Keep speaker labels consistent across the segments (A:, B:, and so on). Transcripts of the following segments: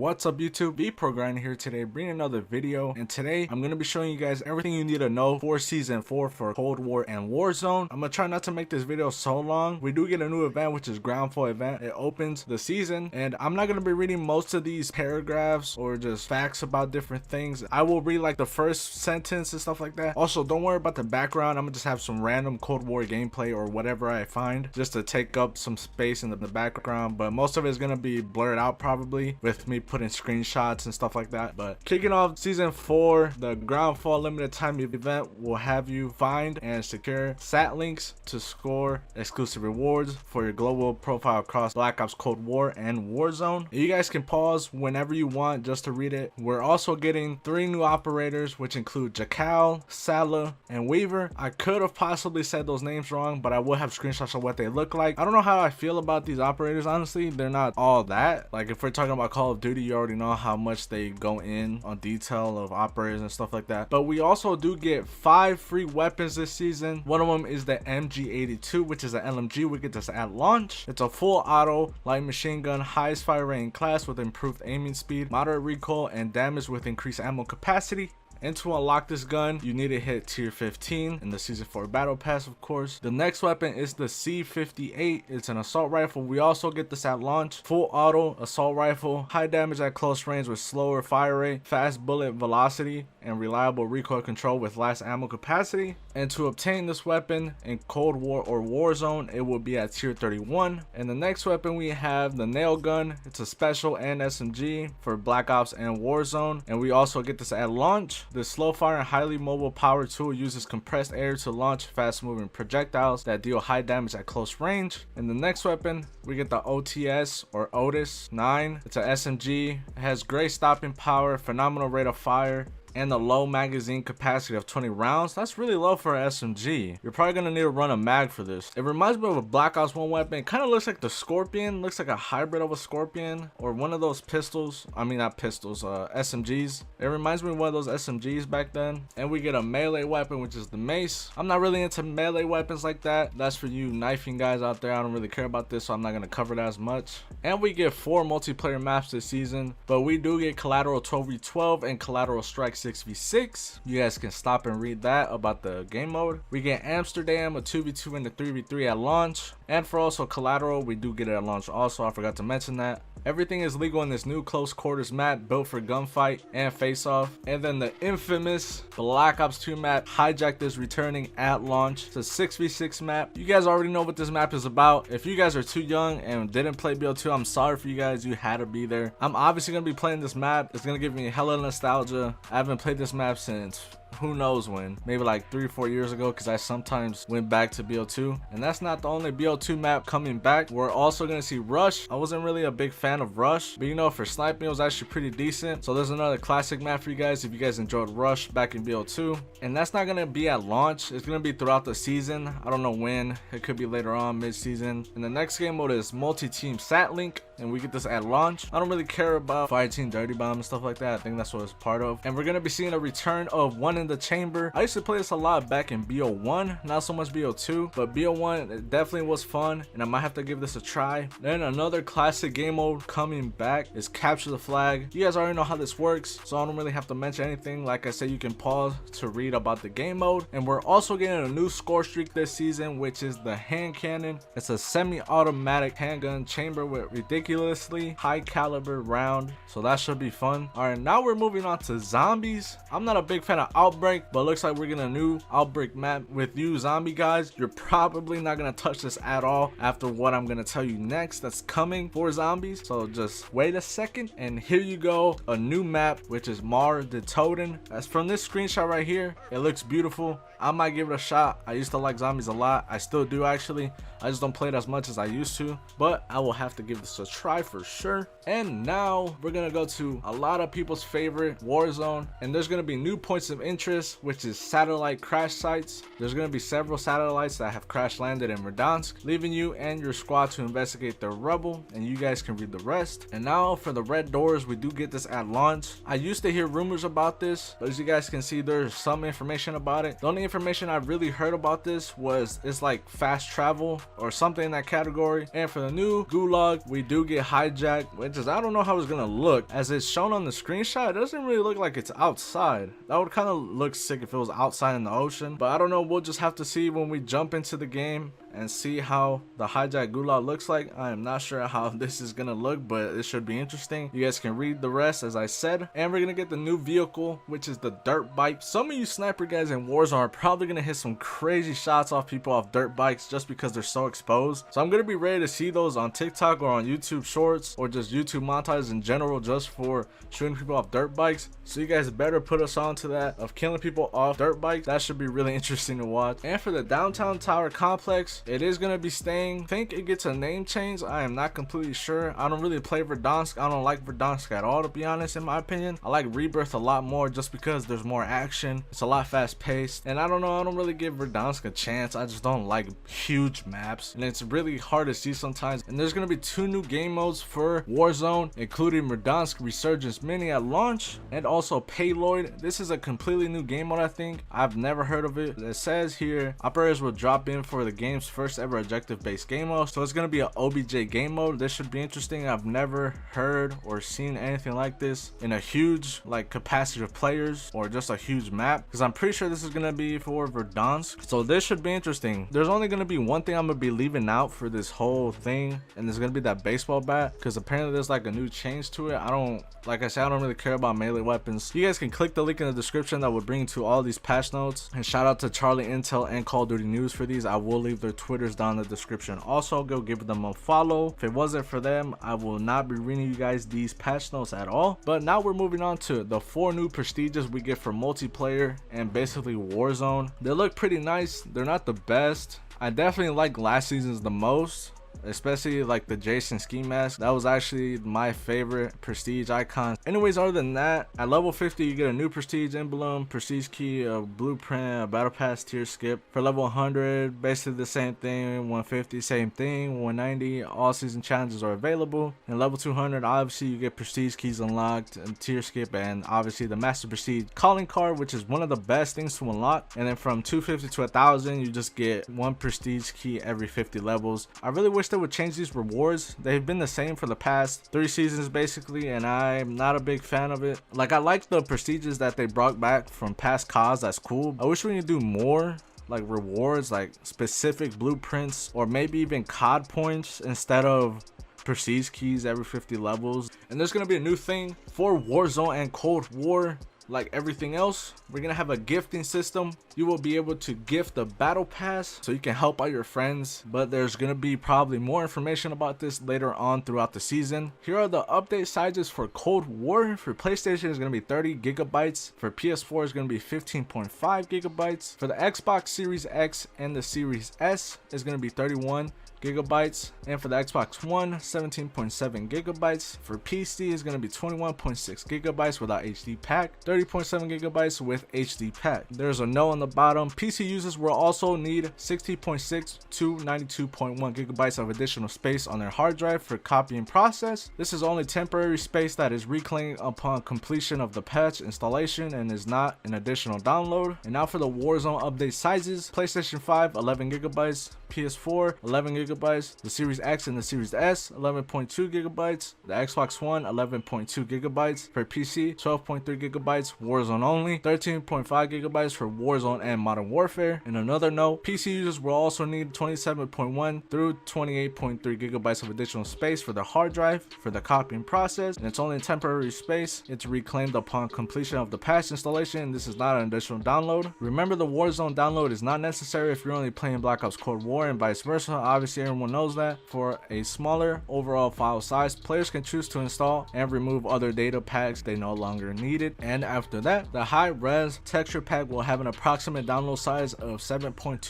A: What's up YouTube, B Pro Grinder here today, bringing another video. And today I'm going to be showing you guys everything you need to know for season 4 for Cold War and Warzone. I'm going to try not to make this video so long. We do get a new event, which is Groundfall event. It opens the season, and I'm not going to be reading most of these paragraphs or just facts about different things. I will read like the first sentence and stuff like that. Also, don't worry about the background. I'm going to just have some random Cold War gameplay or whatever I find just to take up some space in the background, but most of it is going to be blurred out probably with me putting screenshots and stuff like that. But kicking off season 4, the Groundfall limited time event will have you find and secure sat links to score exclusive rewards for your global profile across Black Ops Cold War and Warzone. You guys can pause whenever you want just to read it. We're also getting 3 new operators, which include Jackal, Salah, and Weaver. I could have possibly said those names wrong, but I will have screenshots of what they look like. I don't know how I feel about these operators, honestly. They're not all that. Like, if we're talking about Call of Duty, you already know how much they go in on detail of operators and stuff like that. But we also do get 5 free weapons this season. One of them is the MG82, which is an LMG. We get this at launch. It's a full auto light machine gun, highest fire rate in class with improved aiming speed, moderate recoil, and damage with increased ammo capacity. And to unlock this gun, you need to hit tier 15 in the season 4 battle pass, of course. The next weapon is the C58. It's an assault rifle. We also get this at launch. Full auto assault rifle, high damage at close range with slower fire rate, fast bullet velocity, and reliable recoil control with less ammo capacity. And to obtain this weapon in Cold War or Warzone, it will be at tier 31. And the next weapon we have the nail gun. It's a special and SMG for Black Ops and Warzone. And we also get this at launch. The slow fire and highly mobile power tool uses compressed air to launch fast moving projectiles that deal high damage at close range. And the next weapon, we get the OTS or Otis 9. It's an SMG. It has great stopping power, phenomenal rate of fire, and the low magazine capacity of 20 rounds. That's really low for an SMG. You're probably gonna need to run a mag for this. It reminds me of a Black Ops 1 weapon. It kind of looks like the Scorpion. Looks like a hybrid of a Scorpion or one of those pistols. I mean, not pistols, SMGs. It reminds me of one of those SMGs back then. And we get a melee weapon, which is the mace. I'm not really into melee weapons like that. That's for you knifing guys out there. I don't really care about this, so I'm not gonna cover that as much. And we get 4 multiplayer maps this season, but we do get Collateral 12v12 and Collateral Strike 6v6. You guys can stop and read that about the game mode. We get Amsterdam, a 2v2 and a 3v3 at launch. And for also Collateral, we do get it at launch also. I forgot to mention that. Everything is legal in this new close quarters map built for gunfight and face off. And then the infamous Black Ops 2 map, Hijacked, is returning at launch. It's a 6v6 map. You guys already know what this map is about. If you guys are too young and didn't play BO2, I'm sorry for you guys. You had to be there. I'm obviously going to be playing this map. It's going to give me hella nostalgia. I haven't played this map since who knows when, maybe like 3 or 4 years ago, because I sometimes went back to BO2. And that's not the only BO2 map coming back. We're also going to see Rush. I wasn't really a big fan of Rush, but you know, for sniping it was actually pretty decent. So there's another classic map for you guys if you guys enjoyed Rush back in BO2. And that's not going to be at launch. It's going to be throughout the season. I don't know when. It could be later on, mid-season. And the next game mode is multi-team sat link, and we get this at launch. I don't really care about fighting Dirty Bomb and stuff like that. I think that's what it's part of. And we're going to be seeing a return of One in the Chamber. I used to play this a lot back in BO1, not so much BO2, but BO1 it definitely was fun, and I might have to give this a try. Then another classic game mode coming back is Capture the Flag. You guys already know how this works, so I don't really have to mention anything. Like I said, you can pause to read about the game mode. And we're also getting a new score streak this season, which is the hand cannon. It's a semi-automatic handgun chamber with ridiculously high caliber round, so that should be fun. All right, now we're moving on to zombies. I'm not a big fan of Outbreak, but looks like we're getting a new Outbreak map with you zombie guys. You're probably not gonna touch this at all after what I'm gonna tell you next that's coming for zombies, so just wait a second. And here you go, a new map, which is Mar de Toten. As from this screenshot right here, it looks beautiful. I might give it a shot. I used to like zombies a lot. I still do actually. I just don't play it as much as I used to, but I will have to give this a try for sure. And now we're gonna go to a lot of people's favorite Warzone, and there's gonna be new points of interest, which is satellite crash sites. There's gonna be several satellites that have crash landed in Verdansk, leaving you and your squad to investigate the rubble, and you guys can read the rest. And now for the red doors, we do get this at launch. I used to hear rumors about this, but as you guys can see, there's some information about it. The only information I really heard about this was it's like fast travel or something in that category. And for the new Gulag, we do get hijack, which is, I don't know how it's gonna look. As it's shown on the screenshot, it doesn't really look like it's outside. That would kind of look sick if it was outside in the ocean, but I don't know, we'll just have to see when we jump into the game and see how the hijack Gulag looks like. I am not sure how this is gonna look, but it should be interesting. You guys can read the rest as I said. And we're gonna get the new vehicle, which is the dirt bike. Some of you sniper guys in Warzone are probably gonna hit some crazy shots off people off dirt bikes just because they're so exposed. So I'm gonna be ready to see those on TikTok or on YouTube shorts or just YouTube montages in general, just for shooting people off dirt bikes. So you guys better put us on to that of killing people off dirt bikes. That should be really interesting to watch. And for the downtown tower complex, it is going to be staying. I think it gets a name change. I am not completely sure. I don't really play Verdansk. I don't like Verdansk at all, to be honest, in my opinion. I like Rebirth a lot more just because there's more action. It's a lot fast paced. And I don't know, I don't really give Verdansk a chance. I just don't like huge maps. And it's really hard to see sometimes. And there's going to be 2 new game modes for Warzone, including Verdansk Resurgence Mini at launch and also Payload. This is a completely new game mode, I think. I've never heard of it. It says here, operators will drop in for the game's first ever objective based game mode. So it's going to be an OBJ game mode. This should be interesting. I've never heard or seen anything like this in a huge like capacity of players or just a huge map, because I'm pretty sure this is going to be for Verdansk. So this should be interesting. There's only going to be one thing I'm going to be leaving out for this whole thing, and there's going to be that baseball bat, because apparently there's like a new change to it. I don't, like I said, I don't really care about melee weapons. You guys can click the link in the description that will bring you to all these patch notes. And shout out to Charlie Intel and Call of Duty News for these. I will leave their Twitters down in the description. Also, go give them a follow. If it wasn't for them, I will not be reading you guys these patch notes at all. But now we're moving on to the 4 new prestiges we get for multiplayer and basically Warzone. They look pretty nice. They're not the best. I definitely like last season's the most, especially like the Jason ski mask. That was actually my favorite prestige icon. Anyways, other than that, at level 50 you get a new prestige emblem, prestige key, a blueprint, a battle pass tier skip. For level 100, basically the same thing. 150, same thing. 190, all season challenges are available. And level 200, obviously you get prestige keys unlocked, and tier skip, and obviously the master prestige calling card, which is one of the best things to unlock. And then from 250 to 1000, you just get 1 prestige key every 50 levels. I really wish they would change these rewards. They've been the same for the past 3 seasons basically, and I'm not a big fan of it. Like, I like the prestiges that they brought back from past CODs. That's cool. I wish we could do more like rewards, like specific blueprints, or maybe even COD points instead of prestige keys every 50 levels. And there's gonna be a new thing for Warzone and Cold War. Like everything else, we're gonna have a gifting system. You will be able to gift the battle pass so you can help out your friends, but there's gonna be probably more information about this later on throughout the season. Here are the update sizes for Cold War. For PlayStation is gonna be 30 gigabytes. For PS4 is gonna be 15.5 gigabytes. For the Xbox Series X and the Series S is gonna be 31 gigabytes, and for the Xbox One 17.7 gigabytes. For PC is going to be 21.6 gigabytes without HD pack, 30.7 gigabytes with HD pack. There's a note on the bottom. PC users will also need 60.6 to 92.1 gigabytes of additional space on their hard drive for copy and process. This is only temporary space that is reclaimed upon completion of the patch installation and is not an additional download. And now for the Warzone update sizes: PlayStation 5 11 gigabytes, PS4 11 gigabytes, the Series X and the Series S 11.2 gigabytes, the Xbox One 11.2 gigabytes. For PC 12.3 gigabytes Warzone only, 13.5 gigabytes for Warzone and Modern Warfare. And another note, PC users will also need 27.1 through 28.3 gigabytes of additional space for the hard drive for the copying process, and it's only temporary space. It's reclaimed upon completion of the patch installation. This is not an additional download. Remember, the Warzone download is not necessary if you're only playing Black Ops Cold War, and vice versa. Obviously everyone knows that. For a smaller overall file size, players can choose to install and remove other data packs they no longer needed. And after that, the high res texture pack will have an approximate download size of 7.2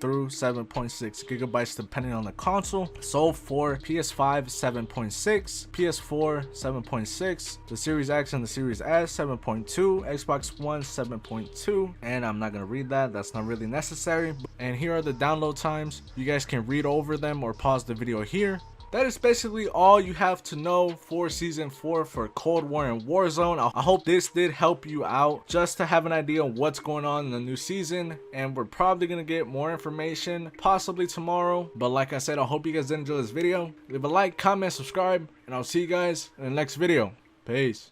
A: through 7.6 gigabytes depending on the console. So for PS5 7.6, PS4 7.6, the Series X and the Series S 7.2, Xbox One 7.2, and I'm not gonna read that, that's not really necessary. And here are the download times. You guys can read over them or pause the video here. that is basically all you have to know for season 4 for Cold War and Warzone. I hope this did help you out just to have an idea of what's going on in the new season, and we're probably gonna get more information possibly tomorrow. But like I said, I hope you guys did enjoy this video. Leave a like, comment, subscribe, and I'll see you guys in the next video. Peace.